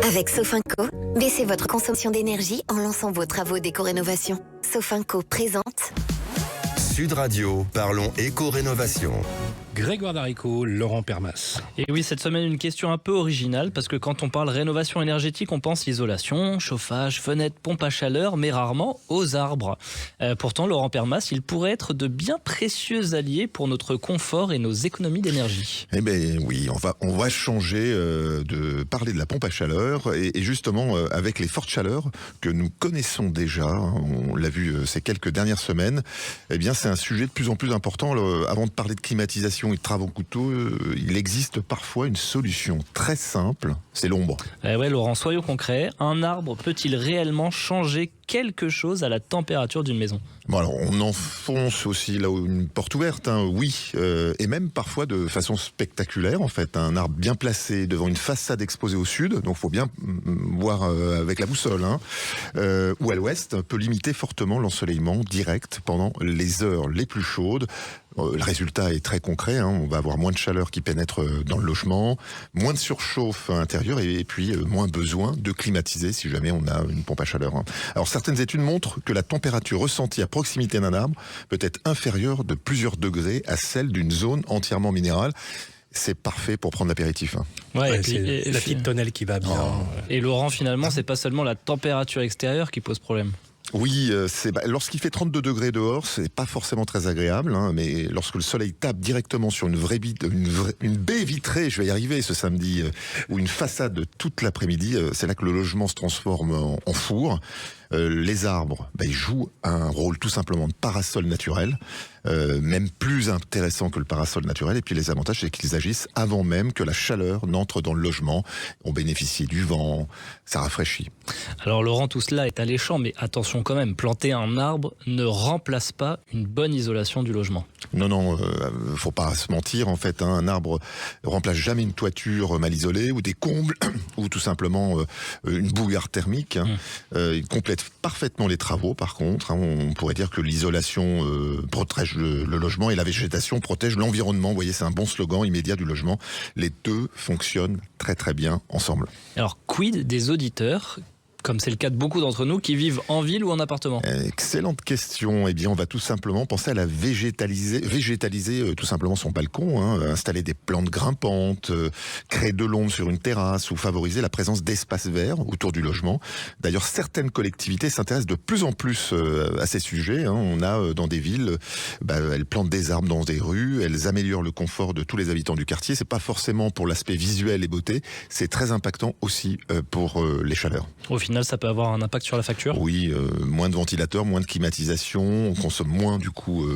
Avec Sofinco, baissez votre consommation d'énergie en lançant vos travaux d'éco-rénovation. Sofinco présente Sud Radio, parlons éco-rénovation. Grégoire Darico, Laurent Permas. Et oui, cette semaine, une question un peu originale, parce que quand on parle rénovation énergétique, on pense isolation, chauffage, fenêtre, pompe à chaleur, mais rarement aux arbres. Pourtant, Laurent Permas, il pourrait être de bien précieux alliés pour notre confort et nos économies d'énergie. Eh bien oui, on va changer de parler de la pompe à chaleur et justement avec les fortes chaleurs que nous connaissons déjà, on l'a vu ces quelques dernières semaines, eh bien c'est un sujet de plus en plus important. Avant de parler de climatisation et de travaux couteaux, il existe parfois une solution très simple, c'est l'ombre. Ouais, Laurent, soyons concrets. Un arbre peut-il réellement changer quelque chose à la température d'une maison? Bon alors on enfonce aussi là une porte ouverte, oui, et même parfois de façon spectaculaire en fait. Un arbre bien placé devant une façade exposée au sud, donc faut bien voir avec la boussole, ou à l'ouest, peut limiter fortement l'ensoleillement direct pendant les heures les plus chaudes. Le résultat est très concret, on va avoir moins de chaleur qui pénètre dans le logement, moins de surchauffe à l'intérieur et puis moins besoin de climatiser si jamais on a une pompe à chaleur. Alors certaines études montrent que la température ressentie à proximité d'un arbre peut être inférieure de plusieurs degrés à celle d'une zone entièrement minérale. C'est parfait pour prendre l'apéritif. Ouais, c'est la petite tonnelle qui va bien. Et Laurent, finalement, c'est pas seulement la température extérieure qui pose problème. Oui, lorsqu'il fait 32 degrés dehors, c'est pas forcément très agréable, mais lorsque le soleil tape directement sur une baie vitrée, je vais y arriver ce samedi, ou une façade toute l'après-midi, c'est là que le logement se transforme en four. Les arbres, ils jouent un rôle tout simplement de parasol naturel, même plus intéressant que le parasol naturel. Et puis les avantages, c'est qu'ils agissent avant même que la chaleur n'entre dans le logement. On bénéficie du vent, ça rafraîchit. Alors Laurent, tout cela est alléchant, mais attention quand même, planter un arbre ne remplace pas une bonne isolation du logement. Non, faut pas se mentir. En fait, un arbre remplace jamais une toiture mal isolée ou des combles ou tout simplement une bouillarde thermique. Il complète parfaitement les travaux. Par contre, on pourrait dire que l'isolation protège le logement et la végétation protège l'environnement. Vous voyez, c'est un bon slogan immédiat du logement. Les deux fonctionnent très très bien ensemble. Alors, quid des auditeurs, comme c'est le cas de beaucoup d'entre nous, qui vivent en ville ou en appartement? Excellente question. Eh bien, on va tout simplement penser à la végétaliser tout simplement son balcon, installer des plantes grimpantes, créer de l'ombre sur une terrasse ou favoriser la présence d'espaces verts autour du logement. D'ailleurs, certaines collectivités s'intéressent de plus en plus à ces sujets. On a dans des villes, elles plantent des arbres dans des rues, elles améliorent le confort de tous les habitants du quartier. C'est pas forcément pour l'aspect visuel et beauté, c'est très impactant aussi pour les chaleurs. Au final, ça peut avoir un impact sur la facture? Oui, moins de ventilateurs, moins de climatisation, on consomme moins du coup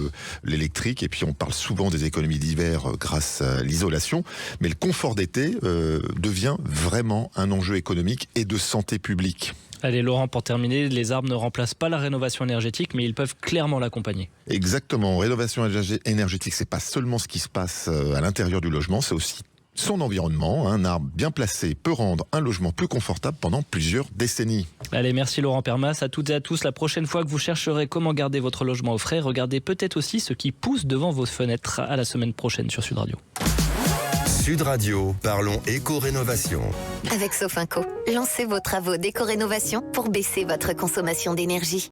l'électrique et puis on parle souvent des économies d'hiver grâce à l'isolation, mais le confort d'été devient vraiment un enjeu économique et de santé publique. Allez Laurent, pour terminer, les arbres ne remplacent pas la rénovation énergétique, mais ils peuvent clairement l'accompagner. Exactement, rénovation énergétique, c'est pas seulement ce qui se passe à l'intérieur du logement, c'est aussi son environnement. Un arbre bien placé peut rendre un logement plus confortable pendant plusieurs décennies. Allez, merci Laurent Permas. À toutes et à tous, la prochaine fois que vous chercherez comment garder votre logement au frais, regardez peut-être aussi ce qui pousse devant vos fenêtres. À la semaine prochaine sur Sud Radio. Sud Radio, parlons éco-rénovation. avec Sofinco. Lancez vos travaux d'éco-rénovation pour baisser votre consommation d'énergie.